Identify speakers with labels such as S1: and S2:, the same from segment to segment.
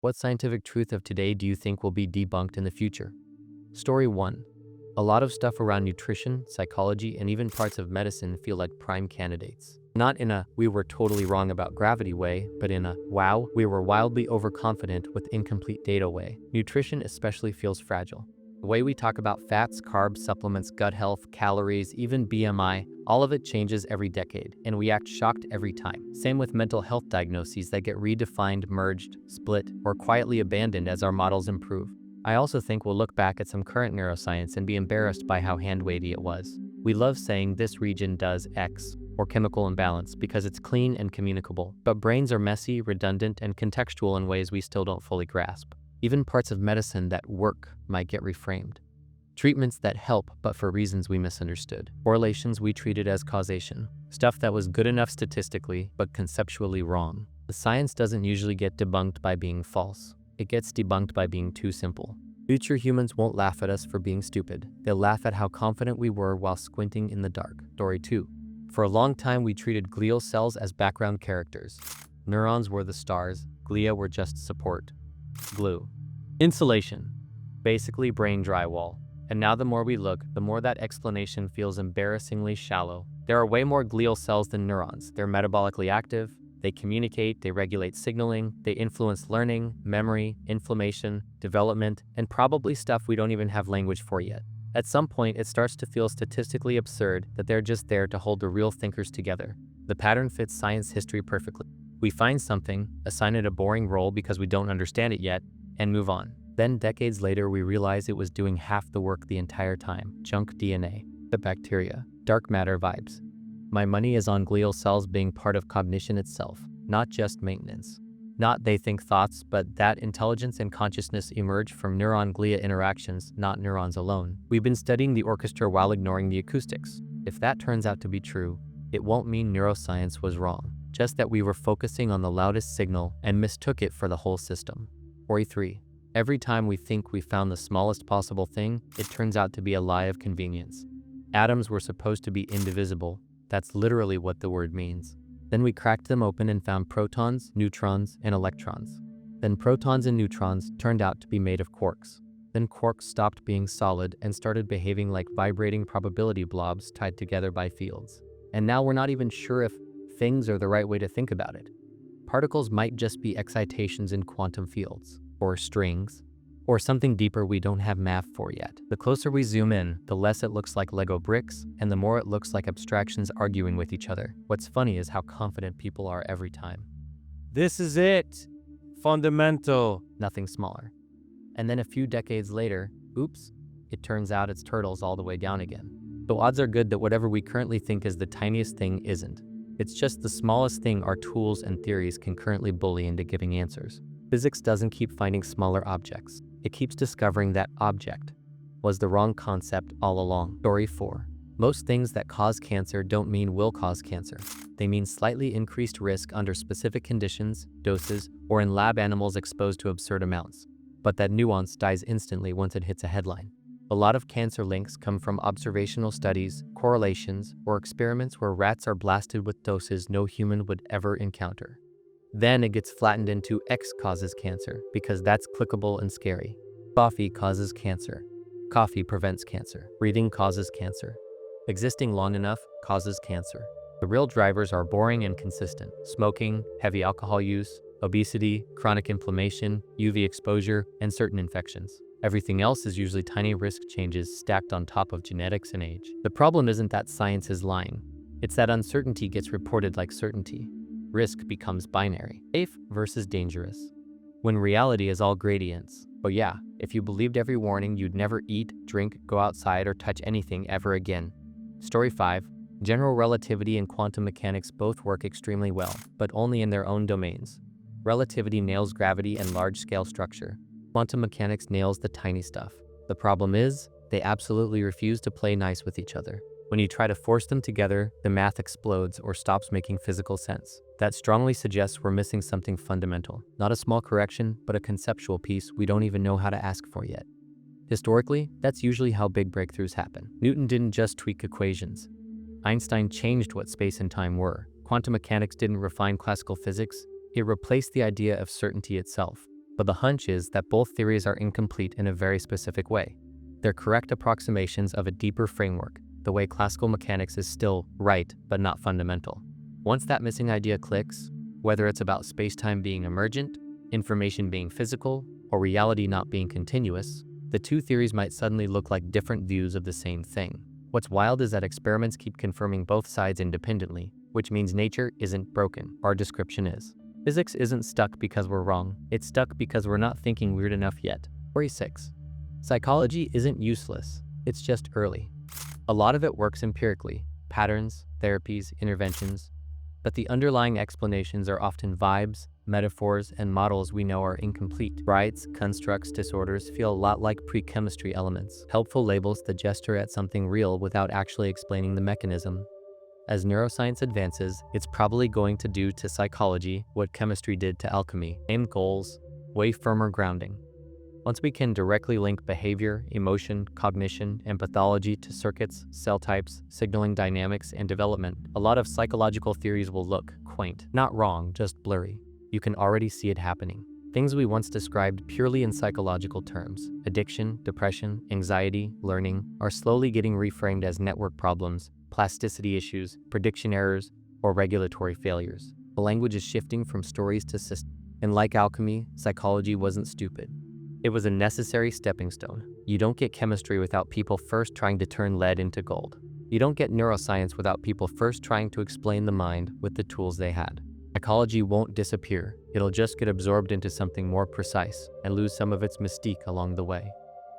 S1: What scientific truth of today do you think will be debunked in the future? Story 1. A lot of stuff around nutrition, psychology, and even parts of medicine feel like prime candidates. Not in a "we were totally wrong about gravity" way, but in a "wow, we were wildly overconfident with incomplete data" way. Nutrition especially feels fragile. The way we talk about fats, carbs, supplements, gut health, calories, even BMI, all of it changes every decade, and we act shocked every time. Same with mental health diagnoses that get redefined, merged, split, or quietly abandoned as our models improve. I also think we'll look back at some current neuroscience and be embarrassed by how hand-wavy it was. We love saying this region does X, or chemical imbalance, because it's clean and communicable, but brains are messy, redundant, and contextual in ways we still don't fully grasp. Even parts of medicine that work might get reframed. Treatments that help, but for reasons we misunderstood. Correlations we treated as causation. Stuff that was good enough statistically, but conceptually wrong. The science doesn't usually get debunked by being false. It gets debunked by being too simple. Future humans won't laugh at us for being stupid. They'll laugh at how confident we were while squinting in the dark. Story 2. For a long time, we treated glial cells as background characters. Neurons were the stars, glia were just support. Glue. Insulation. Basically brain drywall. And now the more we look, the more that explanation feels embarrassingly shallow. There are way more glial cells than neurons. They're metabolically active, they communicate, they regulate signaling, they influence learning, memory, inflammation, development, and probably stuff we don't even have language for yet. At some point, it starts to feel statistically absurd that they're just there to hold the real thinkers together. The pattern fits science history perfectly. We find something, assign it a boring role because we don't understand it yet, and move on. Then decades later, we realize it was doing half the work the entire time. Junk DNA, the bacteria, dark matter vibes. My money is on glial cells being part of cognition itself, not just maintenance. Not they think thoughts, but that intelligence and consciousness emerge from neuron-glia interactions, not neurons alone. We've been studying the orchestra while ignoring the acoustics. If that turns out to be true, it won't mean neuroscience was wrong, just that we were focusing on the loudest signal and mistook it for the whole system. Story 3. Every time we think we found the smallest possible thing, it turns out to be a lie of convenience. Atoms were supposed to be indivisible. That's literally what the word means. Then we cracked them open and found protons, neutrons, and electrons. Then protons and neutrons turned out to be made of quarks. Then quarks stopped being solid and started behaving like vibrating probability blobs tied together by fields. And now we're not even sure if things are the right way to think about it. Particles might just be excitations in quantum fields, or strings, or something deeper we don't have math for yet. The closer we zoom in, the less it looks like Lego bricks, and the more it looks like abstractions arguing with each other. What's funny is how confident people are every time. This is it! Fundamental! Nothing smaller. And then a few decades later, oops, it turns out it's turtles all the way down again. So odds are good that whatever we currently think is the tiniest thing isn't. It's just the smallest thing our tools and theories can currently bully into giving answers. Physics doesn't keep finding smaller objects. It keeps discovering that object was the wrong concept all along. Story 4. Most things that cause cancer don't mean will cause cancer. They mean slightly increased risk under specific conditions, doses, or in lab animals exposed to absurd amounts. But that nuance dies instantly once it hits a headline. A lot of cancer links come from observational studies, correlations, or experiments where rats are blasted with doses no human would ever encounter. Then it gets flattened into X causes cancer because that's clickable and scary. Coffee causes cancer. Coffee prevents cancer. Breathing causes cancer. Existing long enough causes cancer. The real drivers are boring and consistent. Smoking, heavy alcohol use, obesity, chronic inflammation, UV exposure, and certain infections. Everything else is usually tiny risk changes stacked on top of genetics and age. The problem isn't that science is lying. It's that uncertainty gets reported like certainty. Risk becomes binary. Safe versus dangerous. When reality is all gradients. But yeah, if you believed every warning, you'd never eat, drink, go outside, or touch anything ever again. Story 5. General relativity and quantum mechanics both work extremely well, but only in their own domains. Relativity nails gravity and large-scale structure. Quantum mechanics nails the tiny stuff. The problem is, they absolutely refuse to play nice with each other. When you try to force them together, the math explodes or stops making physical sense. That strongly suggests we're missing something fundamental. Not a small correction, but a conceptual piece we don't even know how to ask for yet. Historically, that's usually how big breakthroughs happen. Newton didn't just tweak equations. Einstein changed what space and time were. Quantum mechanics didn't refine classical physics. It replaced the idea of certainty itself. But the hunch is that both theories are incomplete in a very specific way. They're correct approximations of a deeper framework, the way classical mechanics is still right but not fundamental. Once that missing idea clicks, whether it's about space-time being emergent, information being physical, or reality not being continuous, the two theories might suddenly look like different views of the same thing. What's wild is that experiments keep confirming both sides independently, which means nature isn't broken, our description is. Physics isn't stuck because we're wrong, it's stuck because we're not thinking weird enough yet. Story 6. Psychology isn't useless, it's just early. A lot of it works empirically, patterns, therapies, interventions, but the underlying explanations are often vibes, metaphors, and models we know are incomplete. Rights, constructs, disorders feel a lot like pre-chemistry elements, helpful labels that gesture at something real without actually explaining the mechanism. As neuroscience advances, it's probably going to do to psychology what chemistry did to alchemy: aim goals, way firmer grounding. Once we can directly link behavior, emotion, cognition, and pathology to circuits, cell types, signaling dynamics, and development, a lot of psychological theories will look quaint. Not wrong, just blurry. You can already see it happening. Things we once described purely in psychological terms, addiction, depression, anxiety, learning, are slowly getting reframed as network problems, plasticity issues, prediction errors, or regulatory failures. The language is shifting from stories to systems. And like alchemy, psychology wasn't stupid. It was a necessary stepping stone. You don't get chemistry without people first trying to turn lead into gold. You don't get neuroscience without people first trying to explain the mind with the tools they had. Psychology won't disappear. It'll just get absorbed into something more precise and lose some of its mystique along the way.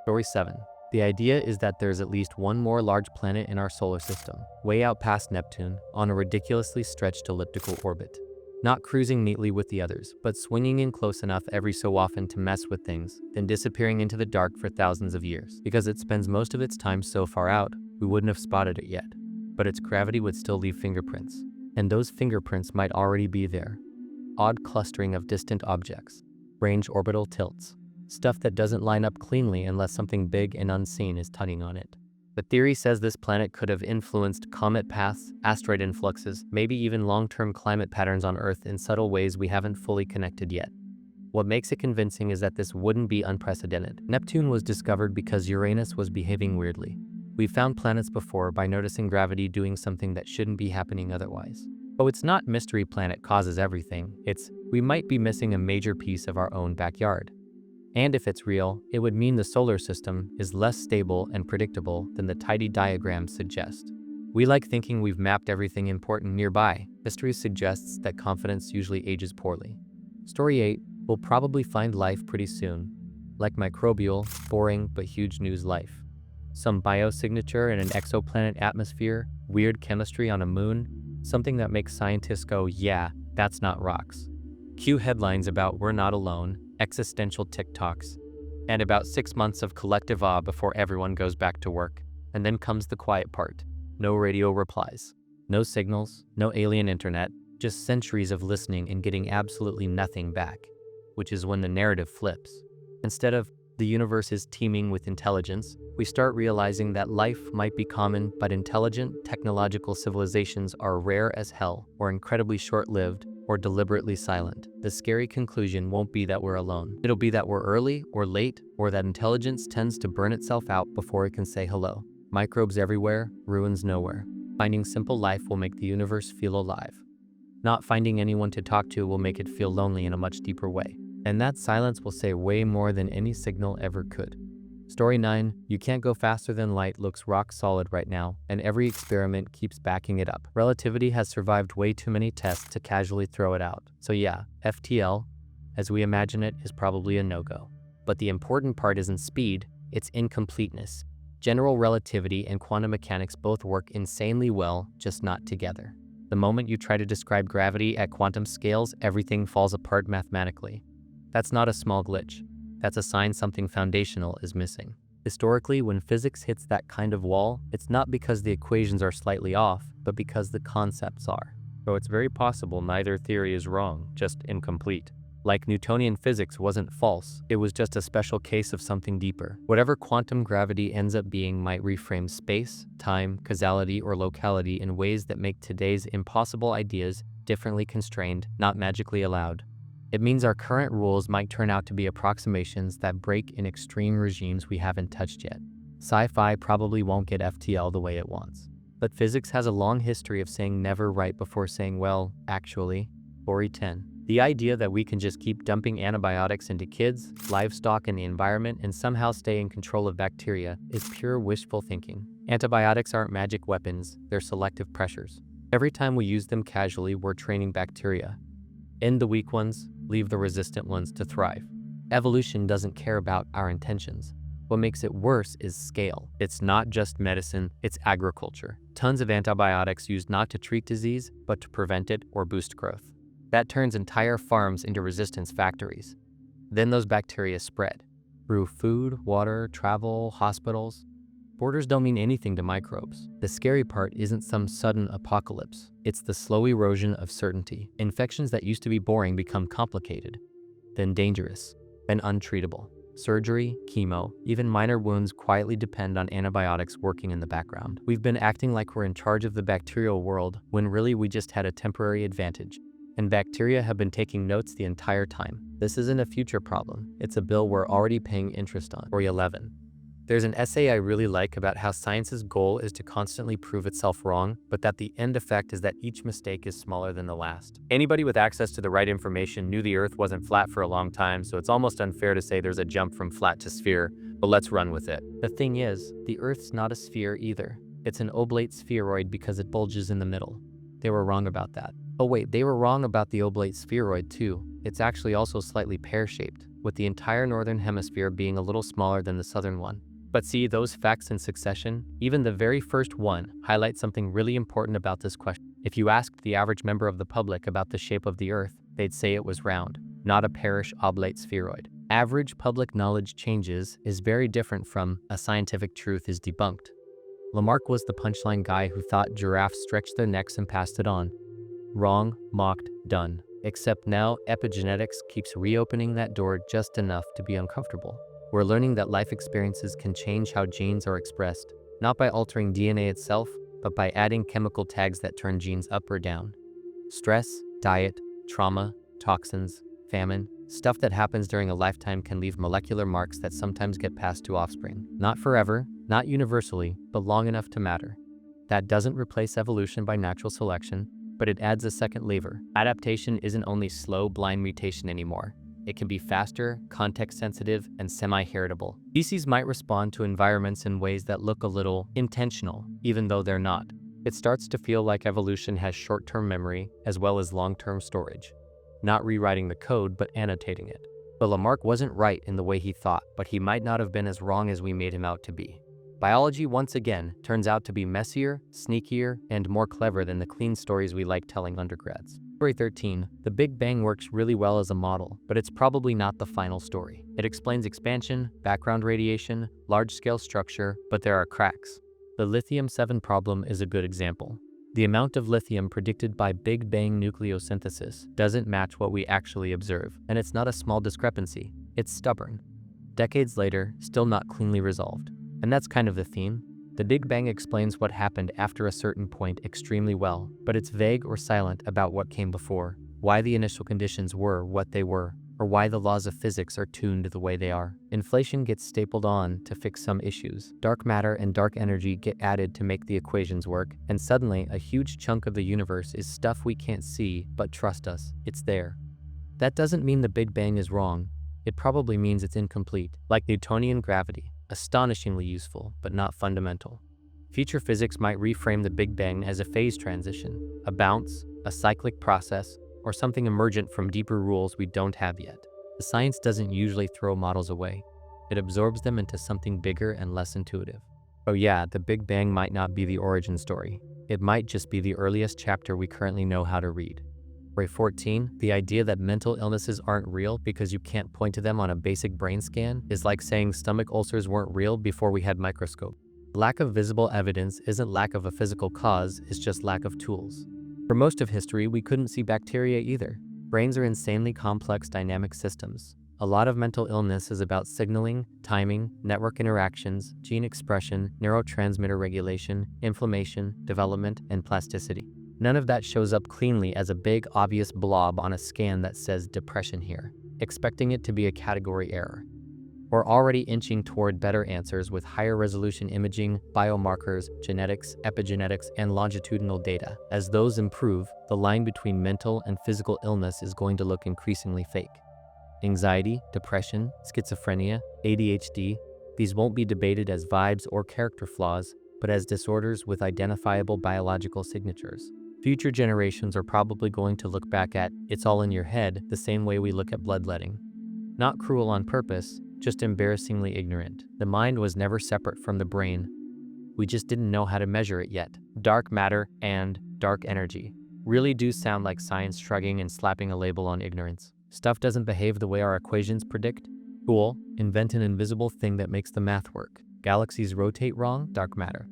S1: Story 7. The idea is that there's at least one more large planet in our solar system, way out past Neptune, on a ridiculously stretched elliptical orbit. Not cruising neatly with the others, but swinging in close enough every so often to mess with things, then disappearing into the dark for thousands of years. Because it spends most of its time so far out, we wouldn't have spotted it yet. But its gravity would still leave fingerprints. And those fingerprints might already be there. Odd clustering of distant objects, strange orbital tilts, stuff that doesn't line up cleanly unless something big and unseen is tugging on it. The theory says this planet could have influenced comet paths, asteroid influxes, maybe even long-term climate patterns on Earth in subtle ways we haven't fully connected yet. What makes it convincing is that this wouldn't be unprecedented. Neptune was discovered because Uranus was behaving weirdly. We've found planets before by noticing gravity doing something that shouldn't be happening otherwise. Oh, it's not mystery planet causes everything, it's we might be missing a major piece of our own backyard. And if it's real, it would mean the solar system is less stable and predictable than the tidy diagrams suggest. We like thinking we've mapped everything important nearby. History suggests that confidence usually ages poorly. Story 8, we'll probably find life pretty soon. Like microbial, boring but huge news life. Some biosignature in an exoplanet atmosphere, weird chemistry on a moon, something that makes scientists go, yeah, that's not rocks. Cue headlines about we're not alone, existential TikToks, and about 6 months of collective awe before everyone goes back to work. And then comes the quiet part. No radio replies. No signals, no alien internet, just centuries of listening and getting absolutely nothing back. Which is when the narrative flips. Instead of the universe is teeming with intelligence, we start realizing that life might be common, but intelligent technological civilizations are rare as hell, or incredibly short-lived, or deliberately silent. The scary conclusion won't be that we're alone. It'll be that we're early or late, or that intelligence tends to burn itself out before it can say hello. Microbes everywhere, ruins nowhere. Finding simple life will make the universe feel alive. Not finding anyone to talk to will make it feel lonely in a much deeper way. And that silence will say way more than any signal ever could. Story 9, you can't go faster than light looks rock solid right now, and every experiment keeps backing it up. Relativity has survived way too many tests to casually throw it out. So yeah, FTL, as we imagine it, is probably a no-go. But the important part isn't speed, it's incompleteness. General relativity and quantum mechanics both work insanely well, just not together. The moment you try to describe gravity at quantum scales, everything falls apart mathematically. That's not a small glitch. That's a sign something foundational is missing. Historically, when physics hits that kind of wall, it's not because the equations are slightly off, but because the concepts are. So it's very possible neither theory is wrong, just incomplete. Like Newtonian physics wasn't false, it was just a special case of something deeper. Whatever quantum gravity ends up being might reframe space, time, causality, or locality in ways that make today's impossible ideas differently constrained, not magically allowed. It means our current rules might turn out to be approximations that break in extreme regimes we haven't touched yet. Sci-fi probably won't get FTL the way it wants. But physics has a long history of saying never right before saying, well, actually. Story 10. The idea that we can just keep dumping antibiotics into kids, livestock, and the environment and somehow stay in control of bacteria is pure wishful thinking. Antibiotics aren't magic weapons, they're selective pressures. Every time we use them casually, we're training bacteria. End the weak ones, leave the resistant ones to thrive. Evolution doesn't care about our intentions. What makes it worse is scale. It's not just medicine, it's agriculture. Tons of antibiotics used not to treat disease, but to prevent it or boost growth. That turns entire farms into resistance factories. Then those bacteria spread. Through food, water, travel, hospitals. Borders don't mean anything to microbes. The scary part isn't some sudden apocalypse. It's the slow erosion of certainty. Infections that used to be boring become complicated, then dangerous, then untreatable. Surgery, chemo, even minor wounds quietly depend on antibiotics working in the background. We've been acting like we're in charge of the bacterial world when really we just had a temporary advantage. And bacteria have been taking notes the entire time. This isn't a future problem. It's a bill we're already paying interest on. Story 11. There's an essay I really like about how science's goal is to constantly prove itself wrong, but that the end effect is that each mistake is smaller than the last. Anybody with access to the right information knew the Earth wasn't flat for a long time, so it's almost unfair to say there's a jump from flat to sphere, but let's run with it. The thing is, the Earth's not a sphere either. It's an oblate spheroid because it bulges in the middle. They were wrong about that. Oh wait, they were wrong about the oblate spheroid too. It's actually also slightly pear-shaped, with the entire northern hemisphere being a little smaller than the southern one. But see, those facts in succession, even the very first one, highlight something really important about this question. If you asked the average member of the public about the shape of the Earth, they'd say it was round, not a pearish oblate spheroid. Average public knowledge changes is very different from a scientific truth is debunked. Lamarck was the punchline guy who thought giraffes stretched their necks and passed it on. Wrong, mocked, done. Except now, epigenetics keeps reopening that door just enough to be uncomfortable. We're learning that life experiences can change how genes are expressed, not by altering DNA itself, but by adding chemical tags that turn genes up or down. Stress, diet, trauma, toxins, famine, stuff that happens during a lifetime can leave molecular marks that sometimes get passed to offspring. Not forever, not universally, but long enough to matter. That doesn't replace evolution by natural selection, but it adds a second lever. Adaptation isn't only slow, blind mutation anymore. It can be faster, context-sensitive, and semi-heritable. Species might respond to environments in ways that look a little intentional, even though they're not. It starts to feel like evolution has short-term memory as well as long-term storage. Not rewriting the code, but annotating it. But Lamarck wasn't right in the way he thought, but he might not have been as wrong as we made him out to be. Biology, once again, turns out to be messier, sneakier, and more clever than the clean stories we like telling undergrads. Story 13. The Big Bang works really well as a model, but it's probably not the final story. It explains expansion, background radiation, large-scale structure, but there are cracks. The lithium-7 problem is a good example. The amount of lithium predicted by Big Bang nucleosynthesis doesn't match what we actually observe, and it's not a small discrepancy. It's stubborn. Decades later, still not cleanly resolved. And that's kind of the theme. The Big Bang explains what happened after a certain point extremely well, but it's vague or silent about what came before, why the initial conditions were what they were, or why the laws of physics are tuned the way they are. Inflation gets stapled on to fix some issues. Dark matter and dark energy get added to make the equations work, and suddenly a huge chunk of the universe is stuff we can't see, but trust us, it's there. That doesn't mean the Big Bang is wrong. It probably means it's incomplete, like Newtonian gravity. Astonishingly useful, but not fundamental. Future physics might reframe the Big Bang as a phase transition, a bounce, a cyclic process, or something emergent from deeper rules we don't have yet. The science doesn't usually throw models away. It absorbs them into something bigger and less intuitive. Oh yeah, the Big Bang might not be the origin story. It might just be the earliest chapter we currently know how to read. Story 14, the idea that mental illnesses aren't real because you can't point to them on a basic brain scan is like saying stomach ulcers weren't real before we had microscopes. Lack of visible evidence isn't lack of a physical cause, it's just lack of tools. For most of history, we couldn't see bacteria either. Brains are insanely complex dynamic systems. A lot of mental illness is about signaling, timing, network interactions, gene expression, neurotransmitter regulation, inflammation, development, and plasticity. None of that shows up cleanly as a big, obvious blob on a scan that says depression here, expecting it to be a category error. We're already inching toward better answers with higher resolution imaging, biomarkers, genetics, epigenetics, and longitudinal data. As those improve, the line between mental and physical illness is going to look increasingly fake. Anxiety, depression, schizophrenia, ADHD, these won't be debated as vibes or character flaws, but as disorders with identifiable biological signatures. Future generations are probably going to look back at "it's all in your head" the same way we look at bloodletting. Not cruel on purpose, just embarrassingly ignorant. The mind was never separate from the brain. We just didn't know how to measure it yet. Dark matter and dark energy really do sound like science shrugging and slapping a label on ignorance. Stuff doesn't behave the way our equations predict? Cool, invent an invisible thing that makes the math work. Galaxies rotate wrong? Dark matter.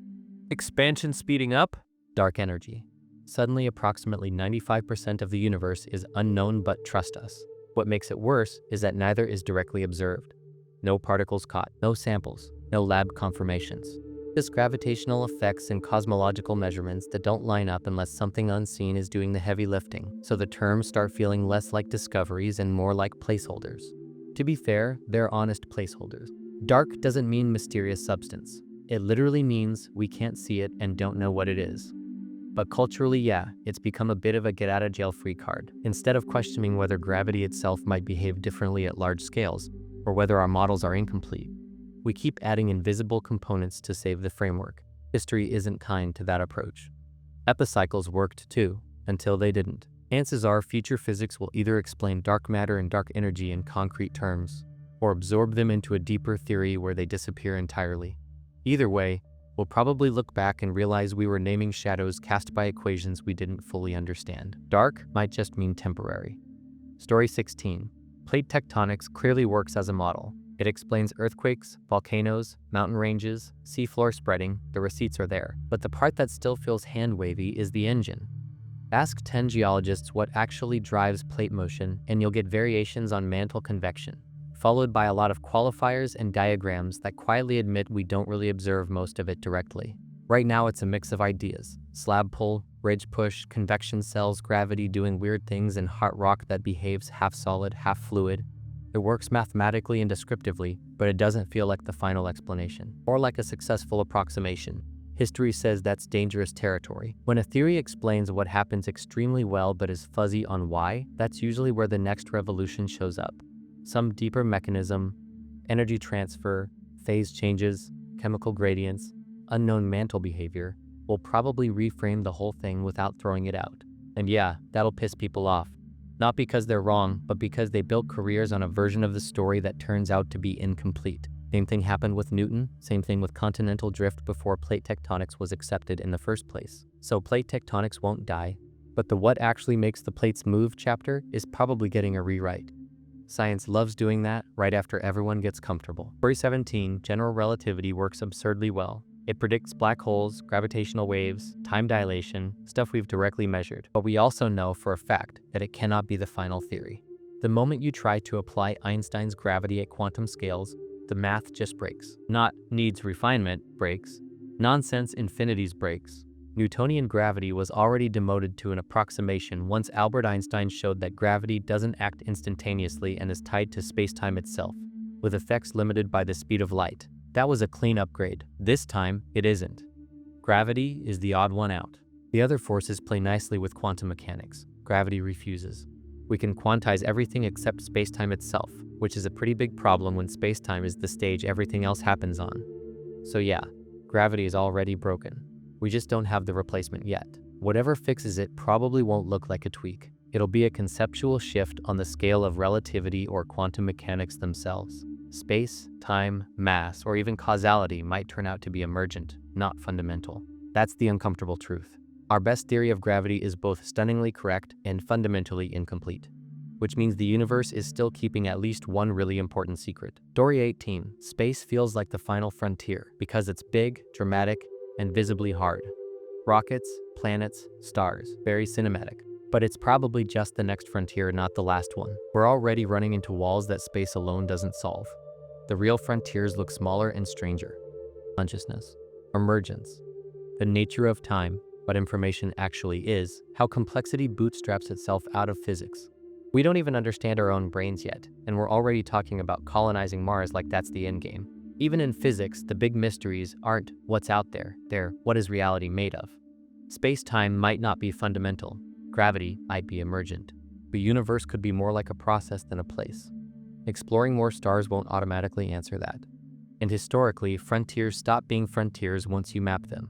S1: Expansion speeding up? Dark energy. Suddenly, approximately 95% of the universe is unknown, but trust us. What makes it worse is that neither is directly observed. No particles caught, no samples, no lab confirmations. Just gravitational effects and cosmological measurements that don't line up unless something unseen is doing the heavy lifting, so the terms start feeling less like discoveries and more like placeholders. To be fair, they're honest placeholders. Dark doesn't mean mysterious substance. It literally means we can't see it and don't know what it is. But culturally, yeah, it's become a bit of a get-out-of-jail-free card. Instead of questioning whether gravity itself might behave differently at large scales, or whether our models are incomplete, we keep adding invisible components to save the framework. History isn't kind to that approach. Epicycles worked too, until they didn't. Chances are future physics will either explain dark matter and dark energy in concrete terms, or absorb them into a deeper theory where they disappear entirely. Either way, we'll probably look back and realize we were naming shadows cast by equations we didn't fully understand. Dark might just mean temporary. Story 16. Plate tectonics clearly works as a model. It explains earthquakes, volcanoes, mountain ranges, seafloor spreading. The receipts are there. But the part that still feels hand-wavy is the engine. Ask 10 geologists what actually drives plate motion, and you'll get variations on mantle convection, followed by a lot of qualifiers and diagrams that quietly admit we don't really observe most of it directly. Right now it's a mix of ideas: slab pull, ridge push, convection cells, gravity doing weird things, and hot rock that behaves half solid, half fluid. It works mathematically and descriptively, but it doesn't feel like the final explanation, or like a successful approximation. History says that's dangerous territory. When a theory explains what happens extremely well but is fuzzy on why, that's usually where the next revolution shows up. Some deeper mechanism, energy transfer, phase changes, chemical gradients, unknown mantle behavior, will probably reframe the whole thing without throwing it out. And yeah, that'll piss people off. Not because they're wrong, but because they built careers on a version of the story that turns out to be incomplete. Same thing happened with Newton, same thing with continental drift before plate tectonics was accepted in the first place. So plate tectonics won't die, but the what actually makes the plates move chapter is probably getting a rewrite. Science loves doing that right after everyone gets comfortable. Story 17, general relativity works absurdly well. It predicts black holes, gravitational waves, time dilation, stuff we've directly measured. But we also know for a fact that it cannot be the final theory. The moment you try to apply Einstein's gravity at quantum scales, the math just breaks. Not needs refinement breaks. Nonsense infinities breaks. Newtonian gravity was already demoted to an approximation once Albert Einstein showed that gravity doesn't act instantaneously and is tied to spacetime itself, with effects limited by the speed of light. That was a clean upgrade. This time, it isn't. Gravity is the odd one out. The other forces play nicely with quantum mechanics. Gravity refuses. We can quantize everything except spacetime itself, which is a pretty big problem when spacetime is the stage everything else happens on. So yeah, gravity is already broken. We just don't have the replacement yet. Whatever fixes it probably won't look like a tweak. It'll be a conceptual shift on the scale of relativity or quantum mechanics themselves. Space, time, mass, or even causality might turn out to be emergent, not fundamental. That's the uncomfortable truth. Our best theory of gravity is both stunningly correct and fundamentally incomplete, which means the universe is still keeping at least one really important secret. Story 18. Space feels like the final frontier because it's big, dramatic, and visibly hard. Rockets, planets, stars, very cinematic. But it's probably just the next frontier, not the last one. We're already running into walls that space alone doesn't solve. The real frontiers look smaller and stranger. Consciousness, emergence, the nature of time, but information actually is, how complexity bootstraps itself out of physics. We don't even understand our own brains yet, and we're already talking about colonizing Mars like that's the endgame. Even in physics, the big mysteries aren't what's out there, they're what is reality made of. Space-time might not be fundamental, gravity might be emergent. The universe could be more like a process than a place. Exploring more stars won't automatically answer that. And historically, frontiers stop being frontiers once you map them.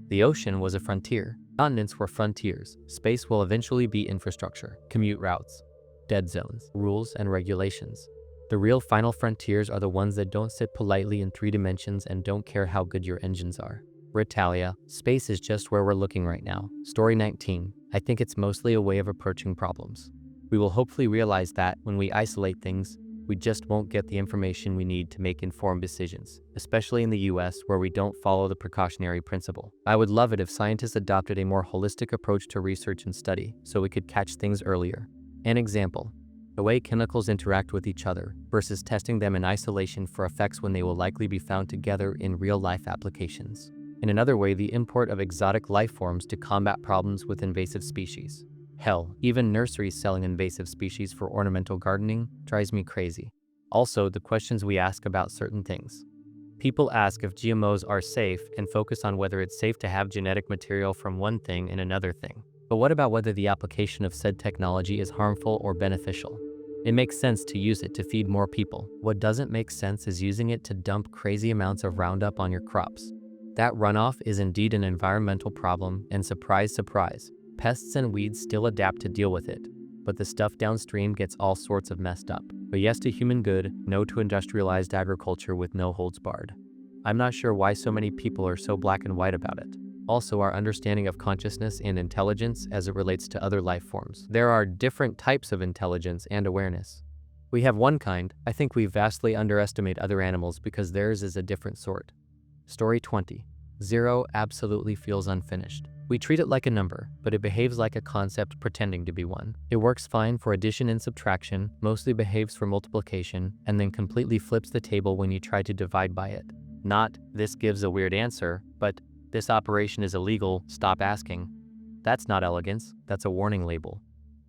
S1: The ocean was a frontier. Continents were frontiers. Space will eventually be infrastructure, commute routes, dead zones, rules, and regulations. The real final frontiers are the ones that don't sit politely in 3 dimensions and don't care how good your engines are. Ritalia, space is just where we're looking right now. Story 19. I think it's mostly a way of approaching problems. We will hopefully realize that when we isolate things, we just won't get the information we need to make informed decisions, especially in the US where we don't follow the precautionary principle. I would love it if scientists adopted a more holistic approach to research and study so we could catch things earlier. An example, the way chemicals interact with each other versus testing them in isolation for effects when they will likely be found together in real-life applications. In another way, the import of exotic life forms to combat problems with invasive species. Hell, even nurseries selling invasive species for ornamental gardening drives me crazy. Also, the questions we ask about certain things. People ask if GMOs are safe and focus on whether it's safe to have genetic material from one thing in another thing. But what about whether the application of said technology is harmful or beneficial? It makes sense to use it to feed more people. What doesn't make sense is using it to dump crazy amounts of Roundup on your crops. That runoff is indeed an environmental problem, and surprise, surprise, pests and weeds still adapt to deal with it, but the stuff downstream gets all sorts of messed up. But yes to human good, no to industrialized agriculture with no holds barred. I'm not sure why so many people are so black and white about it. Also, our understanding of consciousness and intelligence as it relates to other life forms. There are different types of intelligence and awareness. We have one kind. I think we vastly underestimate other animals because theirs is a different sort. Story 20. 0 absolutely feels unfinished. We treat it like a number, but it behaves like a concept pretending to be one. It works fine for addition and subtraction, mostly behaves for multiplication, and then completely flips the table when you try to divide by it. Not, this gives a weird answer, but this operation is illegal, stop asking. That's not elegance, that's a warning label.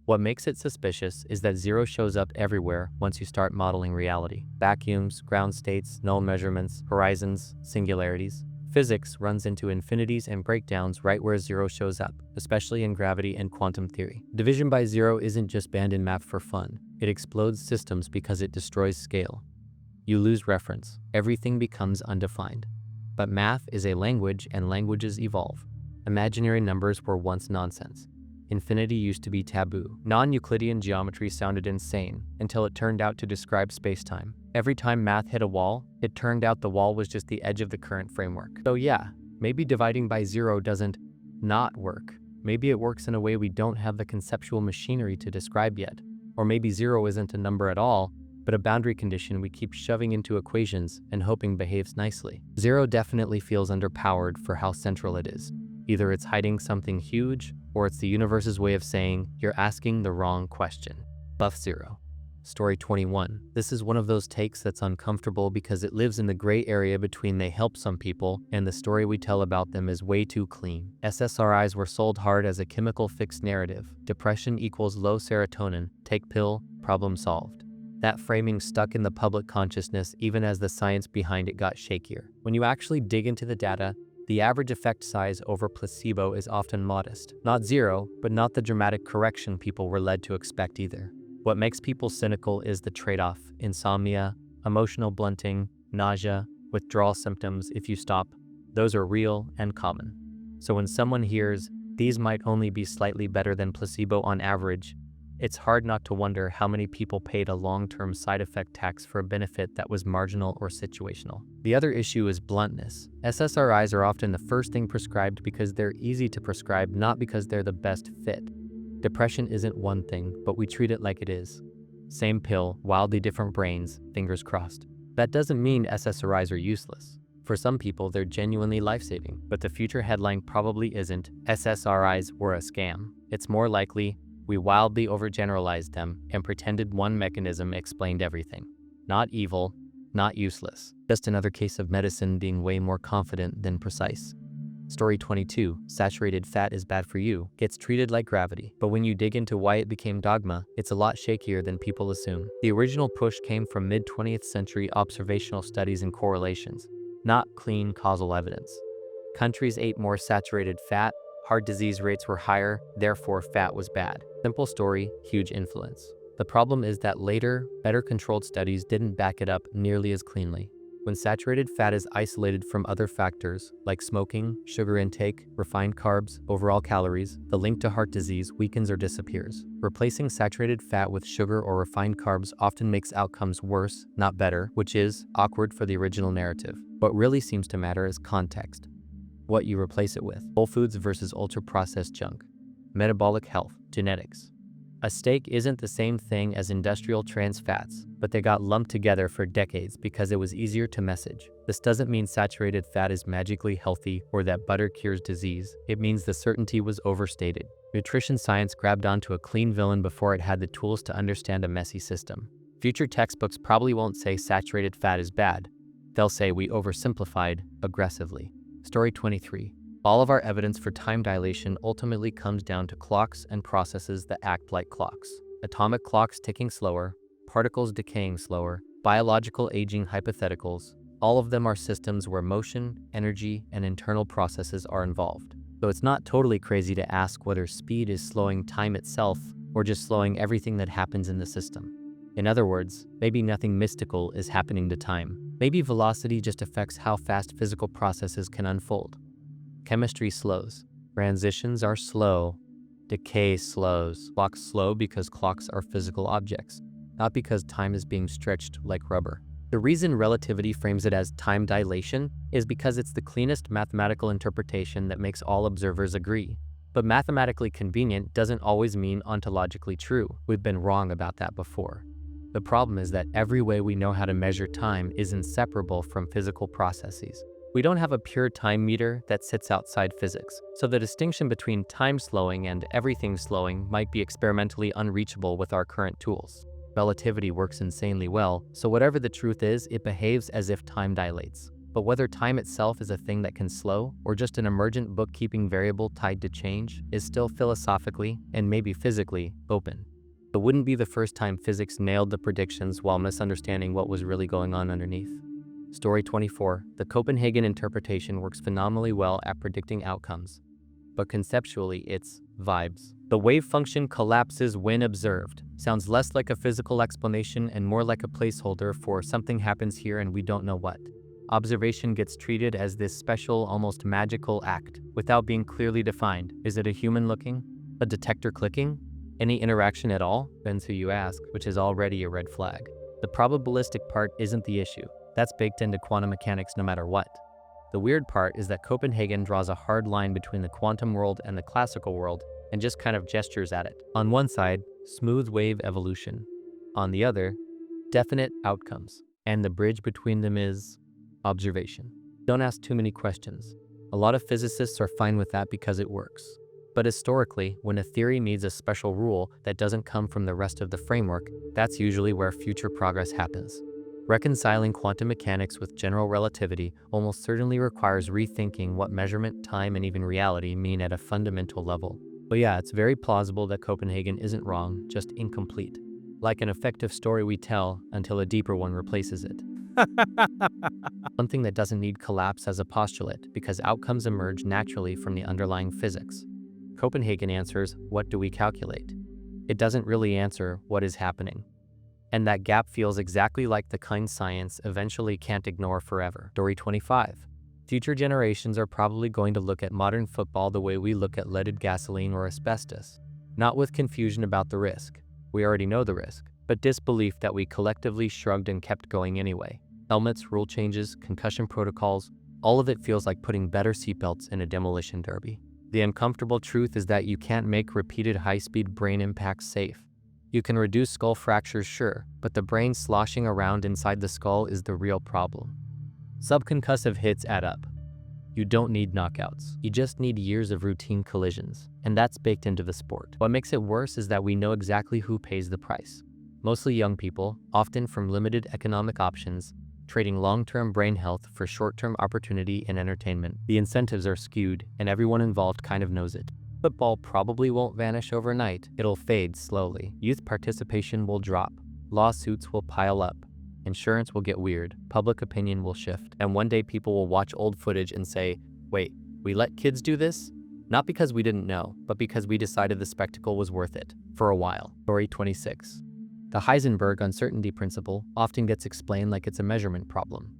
S1: What makes it suspicious is that 0 shows up everywhere once you start modeling reality. Vacuums, ground states, null measurements, horizons, singularities. Physics runs into infinities and breakdowns right where 0 shows up, especially in gravity and quantum theory. Division by 0 isn't just banned in math for fun. It explodes systems because it destroys scale. You lose reference. Everything becomes undefined. But math is a language, and languages evolve. Imaginary numbers were once nonsense. Infinity used to be taboo. Non-Euclidean geometry sounded insane until it turned out to describe space-time. Every time math hit a wall, it turned out the wall was just the edge of the current framework. So yeah, maybe dividing by 0 doesn't not work. Maybe it works in a way we don't have the conceptual machinery to describe yet. Or maybe 0 isn't a number at all, but a boundary condition we keep shoving into equations and hoping behaves nicely. 0 definitely feels underpowered for how central it is. Either it's hiding something huge, or it's the universe's way of saying, you're asking the wrong question. Buff 0. Story 21. This is one of those takes that's uncomfortable because it lives in the gray area between they help some people and the story we tell about them is way too clean. SSRIs were sold hard as a chemical fix narrative. Depression equals low serotonin, take pill, problem solved. That framing stuck in the public consciousness even as the science behind it got shakier. When you actually dig into the data, the average effect size over placebo is often modest. Not 0, but not the dramatic correction people were led to expect either. What makes people cynical is the trade-off: insomnia, emotional blunting, nausea, withdrawal symptoms if you stop. Those are real and common. So when someone hears, these might only be slightly better than placebo on average, it's hard not to wonder how many people paid a long-term side effect tax for a benefit that was marginal or situational. The other issue is bluntness. SSRIs are often the first thing prescribed because they're easy to prescribe, not because they're the best fit. Depression isn't one thing, but we treat it like it is. Same pill, wildly different brains, fingers crossed. That doesn't mean SSRIs are useless. For some people, they're genuinely life-saving, but the future headline probably isn't, SSRIs were a scam. It's more likely, we wildly overgeneralized them and pretended one mechanism explained everything. Not evil, not useless. Just another case of medicine being way more confident than precise. Story 22, saturated fat is bad for you, gets treated like gravity. But when you dig into why it became dogma, it's a lot shakier than people assume. The original push came from mid-20th century observational studies and correlations, not clean causal evidence. Countries ate more saturated fat, heart disease rates were higher, therefore fat was bad. Simple story, huge influence. The problem is that later, better controlled studies didn't back it up nearly as cleanly. When saturated fat is isolated from other factors, like smoking, sugar intake, refined carbs, overall calories, the link to heart disease weakens or disappears. Replacing saturated fat with sugar or refined carbs often makes outcomes worse, not better, which is awkward for the original narrative. What really seems to matter is context. What you replace it with. Whole foods versus ultra-processed junk. Metabolic health, genetics. A steak isn't the same thing as industrial trans fats, but they got lumped together for decades because it was easier to message. This doesn't mean saturated fat is magically healthy or that butter cures disease. It means the certainty was overstated. Nutrition science grabbed onto a clean villain before it had the tools to understand a messy system. Future textbooks probably won't say saturated fat is bad. They'll say we oversimplified aggressively. Story 23. All of our evidence for time dilation ultimately comes down to clocks and processes that act like clocks. Atomic clocks ticking slower, particles decaying slower, biological aging hypotheticals, all of them are systems where motion, energy, and internal processes are involved. So it's not totally crazy to ask whether speed is slowing time itself or just slowing everything that happens in the system. In other words, maybe nothing mystical is happening to time. Maybe velocity just affects how fast physical processes can unfold. Chemistry slows. Transitions are slow. Decay slows. Clocks slow because clocks are physical objects, not because time is being stretched like rubber. The reason relativity frames it as time dilation is because it's the cleanest mathematical interpretation that makes all observers agree. But mathematically convenient doesn't always mean ontologically true. We've been wrong about that before. The problem is that every way we know how to measure time is inseparable from physical processes. We don't have a pure time meter that sits outside physics, so the distinction between time slowing and everything slowing might be experimentally unreachable with our current tools. Relativity works insanely well, so whatever the truth is, it behaves as if time dilates. But whether time itself is a thing that can slow, or just an emergent bookkeeping variable tied to change, is still philosophically, and maybe physically, open. It wouldn't be the first time physics nailed the predictions while misunderstanding what was really going on underneath. Story 24. The Copenhagen interpretation works phenomenally well at predicting outcomes, but conceptually it's vibes. The wave function collapses when observed. Sounds less like a physical explanation and more like a placeholder for something happens here and we don't know what. Observation gets treated as this special, almost magical act, without being clearly defined. Is it a human looking? A detector clicking? Any interaction at all? Depends who you ask, which is already a red flag. The probabilistic part isn't the issue. That's baked into quantum mechanics no matter what. The weird part is that Copenhagen draws a hard line between the quantum world and the classical world and just kind of gestures at it. On one side, smooth wave evolution. On the other, definite outcomes. And the bridge between them is observation. Don't ask too many questions. A lot of physicists are fine with that because it works. But historically, when a theory needs a special rule that doesn't come from the rest of the framework, that's usually where future progress happens. Reconciling quantum mechanics with general relativity almost certainly requires rethinking what measurement, time, and even reality mean at a fundamental level. But yeah, it's very plausible that Copenhagen isn't wrong, just incomplete. Like an effective story we tell until a deeper one replaces it. Something that doesn't need collapse as a postulate because outcomes emerge naturally from the underlying physics. Copenhagen answers, what do we calculate? It doesn't really answer what is happening. And that gap feels exactly like the kind science eventually can't ignore forever. Story 25. Future generations are probably going to look at modern football the way we look at leaded gasoline or asbestos. Not with confusion about the risk. We already know the risk. But disbelief that we collectively shrugged and kept going anyway. Helmets, rule changes, concussion protocols, all of it feels like putting better seatbelts in a demolition derby. The uncomfortable truth is that you can't make repeated high-speed brain impacts safe. You can reduce skull fractures, sure, but the brain sloshing around inside the skull is the real problem. Subconcussive hits add up. You don't need knockouts. You just need years of routine collisions, and that's baked into the sport. What makes it worse is that we know exactly who pays the price. Mostly young people, often from limited economic options, trading long-term brain health for short-term opportunity and entertainment. The incentives are skewed, and everyone involved kind of knows it. Football probably won't vanish overnight. It'll fade slowly. Youth participation will drop. Lawsuits will pile up. Insurance will get weird. Public opinion will shift. And one day people will watch old footage and say, wait, we let kids do this? Not because we didn't know, but because we decided the spectacle was worth it. For a while. Story 26. The Heisenberg uncertainty principle often gets explained like it's a measurement problem.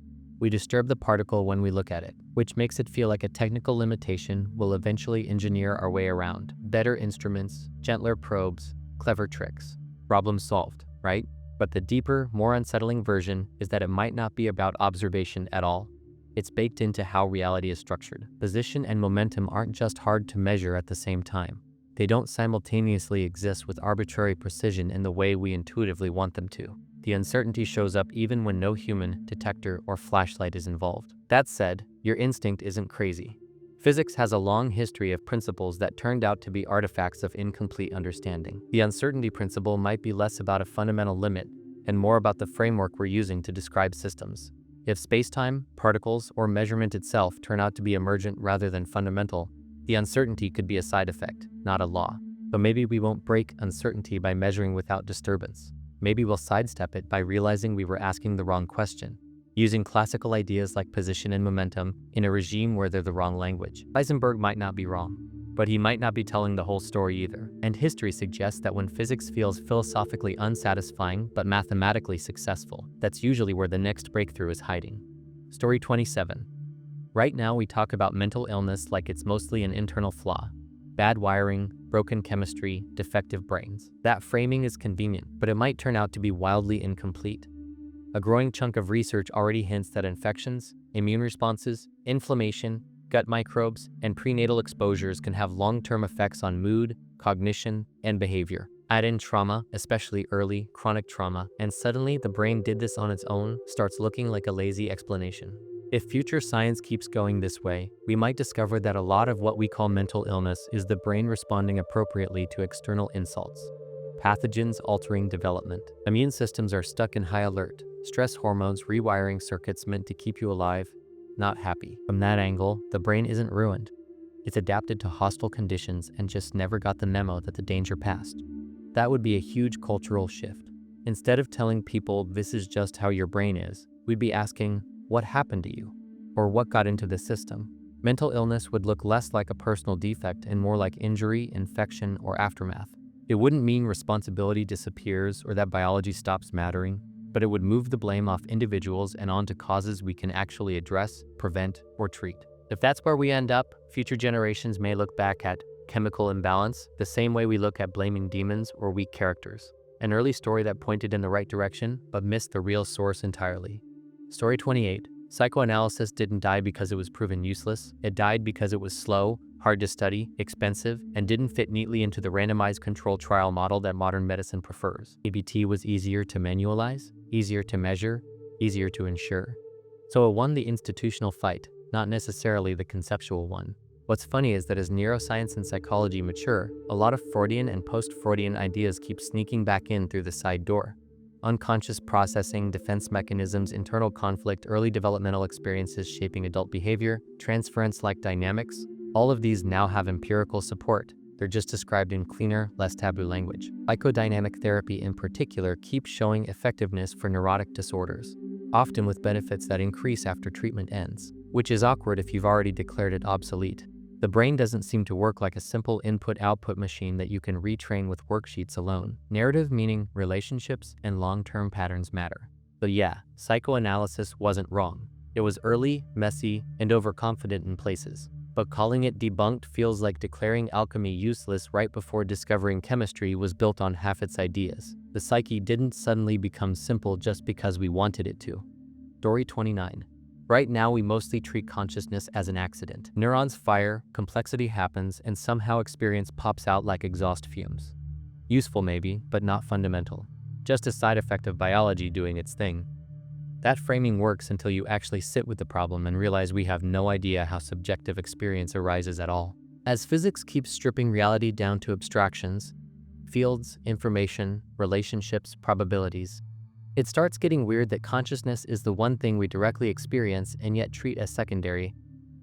S1: We disturb the particle when we look at it, which makes it feel like a technical limitation we'll eventually engineer our way around. Better instruments, gentler probes, clever tricks. Problem solved, right? But the deeper, more unsettling version is that it might not be about observation at all. It's baked into how reality is structured. Position and momentum aren't just hard to measure at the same time. They don't simultaneously exist with arbitrary precision in the way we intuitively want them to. The uncertainty shows up even when no human, detector, or flashlight is involved. That said, your instinct isn't crazy. Physics has a long history of principles that turned out to be artifacts of incomplete understanding. The uncertainty principle might be less about a fundamental limit and more about the framework we're using to describe systems. If spacetime, particles, or measurement itself turn out to be emergent rather than fundamental, the uncertainty could be a side effect, not a law. But maybe we won't break uncertainty by measuring without disturbance. Maybe we'll sidestep it by realizing we were asking the wrong question, using classical ideas like position and momentum in a regime where they're the wrong language. Heisenberg might not be wrong, but he might not be telling the whole story either. And history suggests that when physics feels philosophically unsatisfying but mathematically successful, that's usually where the next breakthrough is hiding. Story 27. Right now we talk about mental illness like it's mostly an internal flaw. Bad wiring, broken chemistry, defective brains. That framing is convenient, but it might turn out to be wildly incomplete. A growing chunk of research already hints that infections, immune responses, inflammation, gut microbes, and prenatal exposures can have long-term effects on mood, cognition, and behavior. Add in trauma, especially early, chronic trauma, and suddenly the brain did this on its own starts looking like a lazy explanation. If future science keeps going this way, we might discover that a lot of what we call mental illness is the brain responding appropriately to external insults. Pathogens altering development. Immune systems are stuck in high alert. Stress hormones rewiring circuits meant to keep you alive, not happy. From that angle, the brain isn't ruined. It's adapted to hostile conditions and just never got the memo that the danger passed. That would be a huge cultural shift. Instead of telling people this is just how your brain is, we'd be asking, what happened to you? Or what got into the system? Mental illness would look less like a personal defect and more like injury, infection, or aftermath. It wouldn't mean responsibility disappears or that biology stops mattering, but it would move the blame off individuals and onto causes we can actually address, prevent, or treat. If that's where we end up, future generations may look back at chemical imbalance the same way we look at blaming demons or weak characters. An early story that pointed in the right direction, but missed the real source entirely. Story 28. Psychoanalysis didn't die because it was proven useless. It died because it was slow, hard to study, expensive, and didn't fit neatly into the randomized control trial model that modern medicine prefers. ABT was easier to manualize, easier to measure, easier to ensure. So it won the institutional fight, not necessarily the conceptual one. What's funny is that as neuroscience and psychology mature, a lot of Freudian and post-Freudian ideas keep sneaking back in through the side door. Unconscious processing, defense mechanisms, internal conflict, early developmental experiences shaping adult behavior, transference-like dynamics, all of these now have empirical support. They're just described in cleaner, less taboo language. Psychodynamic therapy in particular keeps showing effectiveness for neurotic disorders, often with benefits that increase after treatment ends, which is awkward if you've already declared it obsolete. The brain doesn't seem to work like a simple input-output machine that you can retrain with worksheets alone. Narrative meaning, relationships, and long-term patterns matter. But yeah, psychoanalysis wasn't wrong. It was early, messy, and overconfident in places. But calling it debunked feels like declaring alchemy useless right before discovering chemistry was built on half its ideas. The psyche didn't suddenly become simple just because we wanted it to. Story 29. Right now we mostly treat consciousness as an accident. Neurons fire, complexity happens, and somehow experience pops out like exhaust fumes. Useful maybe, but not fundamental. Just a side effect of biology doing its thing. That framing works until you actually sit with the problem and realize we have no idea how subjective experience arises at all. As physics keeps stripping reality down to abstractions, fields, information, relationships, probabilities, It starts getting weird that consciousness is the one thing we directly experience and yet treat as secondary.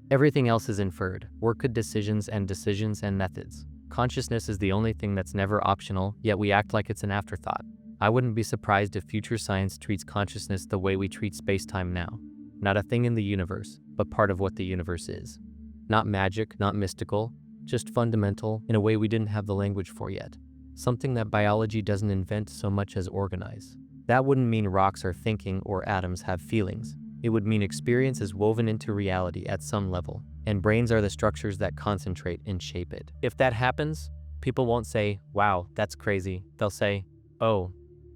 S1: Everything else is inferred, worked decisions and methods. Consciousness is the only thing that's never optional, yet we act like it's an afterthought. I wouldn't be surprised if future science treats consciousness the way we treat space-time now. Not a thing in the universe, but part of what the universe is. Not magic, not mystical, just fundamental in a way we didn't have the language for yet. Something that biology doesn't invent so much as organize. That wouldn't mean rocks are thinking or atoms have feelings. It would mean experience is woven into reality at some level, and brains are the structures that concentrate and shape it. If that happens, people won't say, wow, that's crazy. They'll say, oh,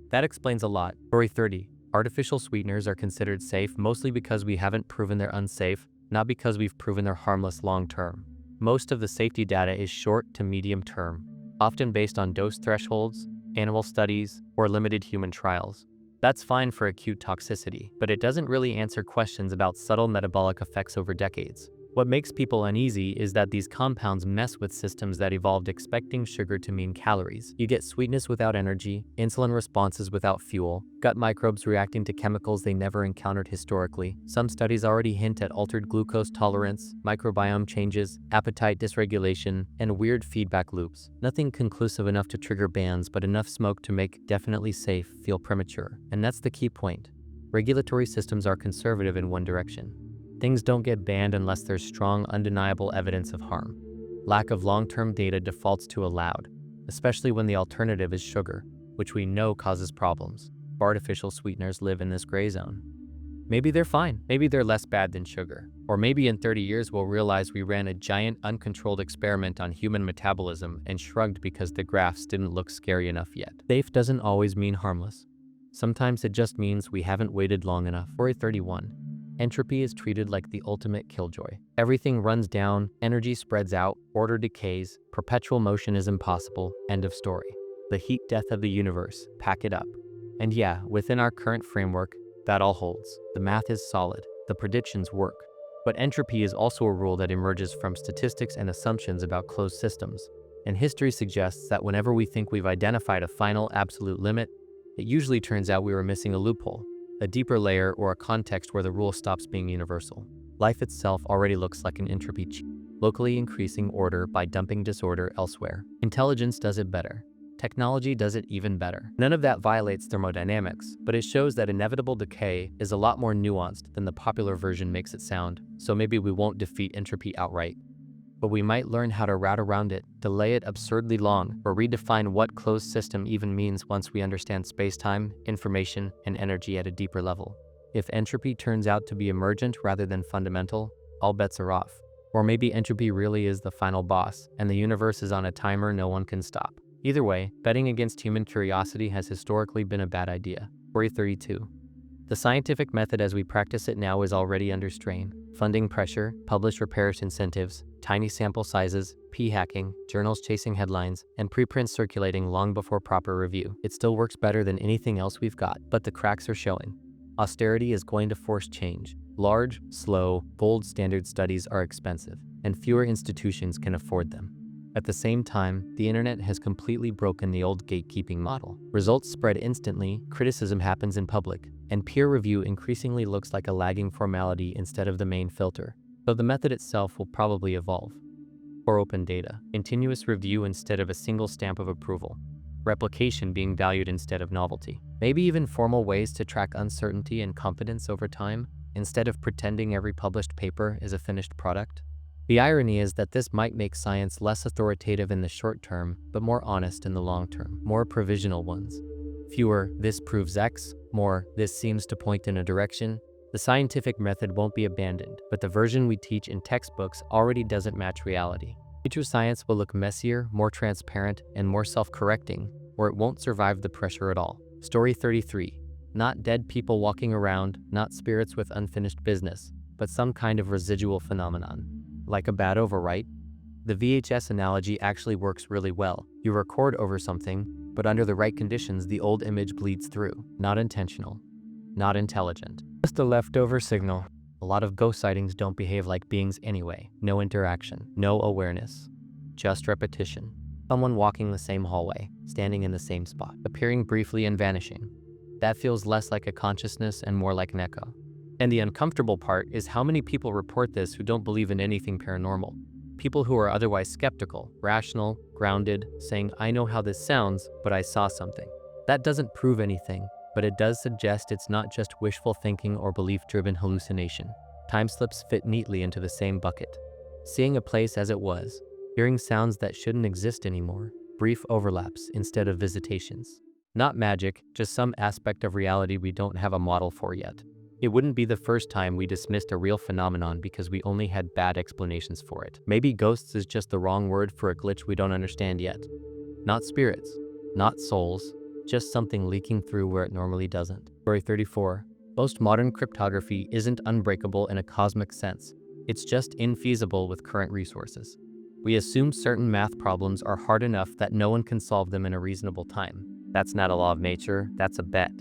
S1: that explains a lot. Story 30. Artificial sweeteners are considered safe mostly because we haven't proven they're unsafe, not because we've proven they're harmless long term. Most of the safety data is short to medium term, often based on dose thresholds, animal studies, or limited human trials. That's fine for acute toxicity, but it doesn't really answer questions about subtle metabolic effects over decades. What makes people uneasy is that these compounds mess with systems that evolved expecting sugar to mean calories. You get sweetness without energy, insulin responses without fuel, gut microbes reacting to chemicals they never encountered historically. Some studies already hint at altered glucose tolerance, microbiome changes, appetite dysregulation, and weird feedback loops. Nothing conclusive enough to trigger bans, but enough smoke to make definitely safe feel premature. And that's the key point. Regulatory systems are conservative in one direction. Things don't get banned unless there's strong, undeniable evidence of harm. Lack of long-term data defaults to allowed, especially when the alternative is sugar, which we know causes problems. Artificial sweeteners live in this gray zone. Maybe they're fine. Maybe they're less bad than sugar. Or maybe in 30 years we'll realize we ran a giant, uncontrolled experiment on human metabolism and shrugged because the graphs didn't look scary enough yet. Safe doesn't always mean harmless. Sometimes it just means we haven't waited long enough. Story 31. Entropy is treated like the ultimate killjoy. Everything runs down, energy spreads out, order decays, perpetual motion is impossible, end of story. The heat death of the universe, pack it up. And yeah, within our current framework, that all holds. The math is solid, the predictions work. But entropy is also a rule that emerges from statistics and assumptions about closed systems. And history suggests that whenever we think we've identified a final absolute limit, it usually turns out we were missing a loophole, a deeper layer or a context where the rule stops being universal. Life itself already looks like an entropy cheat, locally increasing order by dumping disorder elsewhere. Intelligence does it better. Technology does it even better. None of that violates thermodynamics, but it shows that inevitable decay is a lot more nuanced than the popular version makes it sound, so maybe we won't defeat entropy outright. But we might learn how to route around it, delay it absurdly long, or redefine what closed system even means once we understand space-time, information, and energy at a deeper level. If entropy turns out to be emergent rather than fundamental, all bets are off. Or maybe entropy really is the final boss, and the universe is on a timer no one can stop. Either way, betting against human curiosity has historically been a bad idea. Story 32. The scientific method as we practice it now is already under strain. Funding pressure, published repairs incentives, tiny sample sizes, p-hacking, journals chasing headlines, and preprints circulating long before proper review. It still works better than anything else we've got, but the cracks are showing. Austerity is going to force change. Large, slow, gold standard studies are expensive, and fewer institutions can afford them. At the same time, the internet has completely broken the old gatekeeping model. Results spread instantly, criticism happens in public, and peer review increasingly looks like a lagging formality instead of the main filter. Though the method itself will probably evolve. Or open data, continuous review instead of a single stamp of approval, replication being valued instead of novelty. Maybe even formal ways to track uncertainty and confidence over time, instead of pretending every published paper is a finished product. The irony is that this might make science less authoritative in the short term, but more honest in the long term, more provisional ones. Fewer, this proves X, more, this seems to point in a direction. The scientific method won't be abandoned, but the version we teach in textbooks already doesn't match reality. Future science will look messier, more transparent, and more self-correcting, or it won't survive the pressure at all. Story 33. Not dead people walking around, not spirits with unfinished business, but some kind of residual phenomenon. Like a bad overwrite? The VHS analogy actually works really well. You record over something, but under the right conditions the old image bleeds through. Not intentional. Not intelligent. Just a leftover signal. A lot of ghost sightings don't behave like beings anyway. No interaction. No awareness. Just repetition. Someone walking the same hallway, standing in the same spot, appearing briefly and vanishing. That feels less like a consciousness and more like an echo. And the uncomfortable part is how many people report this who don't believe in anything paranormal. People who are otherwise skeptical, rational, grounded, saying, I know how this sounds, but I saw something. That doesn't prove anything, but it does suggest it's not just wishful thinking or belief-driven hallucination. Time slips fit neatly into the same bucket. Seeing a place as it was, hearing sounds that shouldn't exist anymore, brief overlaps instead of visitations. Not magic, just some aspect of reality we don't have a model for yet. It wouldn't be the first time we dismissed a real phenomenon because we only had bad explanations for it. Maybe ghosts is just the wrong word for a glitch we don't understand yet. Not spirits, not souls, just something leaking through where it normally doesn't. Story 34. Most modern cryptography isn't unbreakable in a cosmic sense. It's just infeasible with current resources. We assume certain math problems are hard enough that no one can solve them in a reasonable time. That's not a law of nature, that's a bet.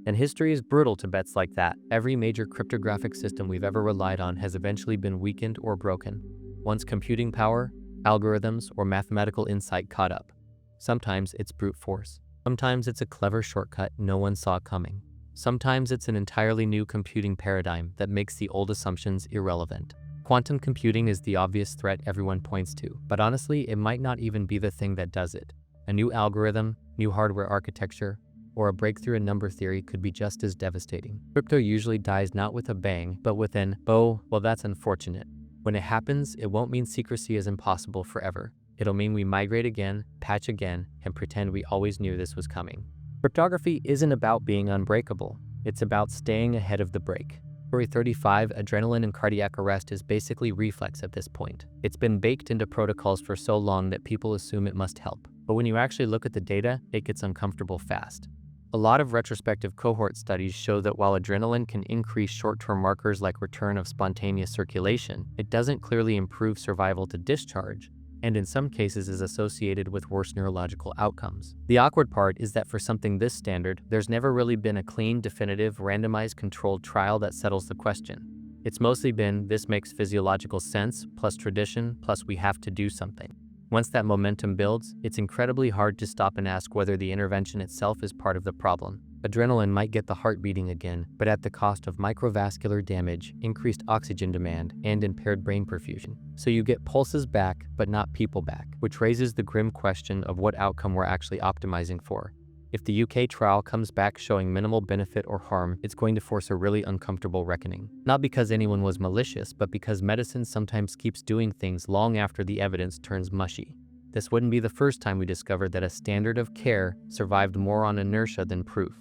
S1: And history is brutal to bets like that. Every major cryptographic system we've ever relied on has eventually been weakened or broken. Once computing power, algorithms, or mathematical insight caught up. Sometimes it's brute force. Sometimes it's a clever shortcut no one saw coming. Sometimes it's an entirely new computing paradigm that makes the old assumptions irrelevant. Quantum computing is the obvious threat everyone points to, but honestly, it might not even be the thing that does it. A new algorithm, new hardware architecture, or a breakthrough in number theory could be just as devastating. Crypto usually dies not with a bang, but with an, oh, well that's unfortunate. When it happens, it won't mean secrecy is impossible forever. It'll mean we migrate again, patch again, and pretend we always knew this was coming. Cryptography isn't about being unbreakable. It's about staying ahead of the break. Story 35, adrenaline and cardiac arrest is basically reflex at this point. It's been baked into protocols for so long that people assume it must help. But when you actually look at the data, it gets uncomfortable fast. A lot of retrospective cohort studies show that while adrenaline can increase short-term markers like return of spontaneous circulation, it doesn't clearly improve survival to discharge, and in some cases is associated with worse neurological outcomes. The awkward part is that for something this standard, there's never really been a clean, definitive, randomized controlled trial that settles the question. It's mostly been, this makes physiological sense, plus tradition, plus we have to do something. Once that momentum builds, it's incredibly hard to stop and ask whether the intervention itself is part of the problem. Adrenaline might get the heart beating again, but at the cost of microvascular damage, increased oxygen demand, and impaired brain perfusion. So you get pulses back, but not people back, which raises the grim question of what outcome we're actually optimizing for. If the UK trial comes back showing minimal benefit or harm, it's going to force a really uncomfortable reckoning. Not because anyone was malicious, but because medicine sometimes keeps doing things long after the evidence turns mushy. This wouldn't be the first time we discovered that a standard of care survived more on inertia than proof.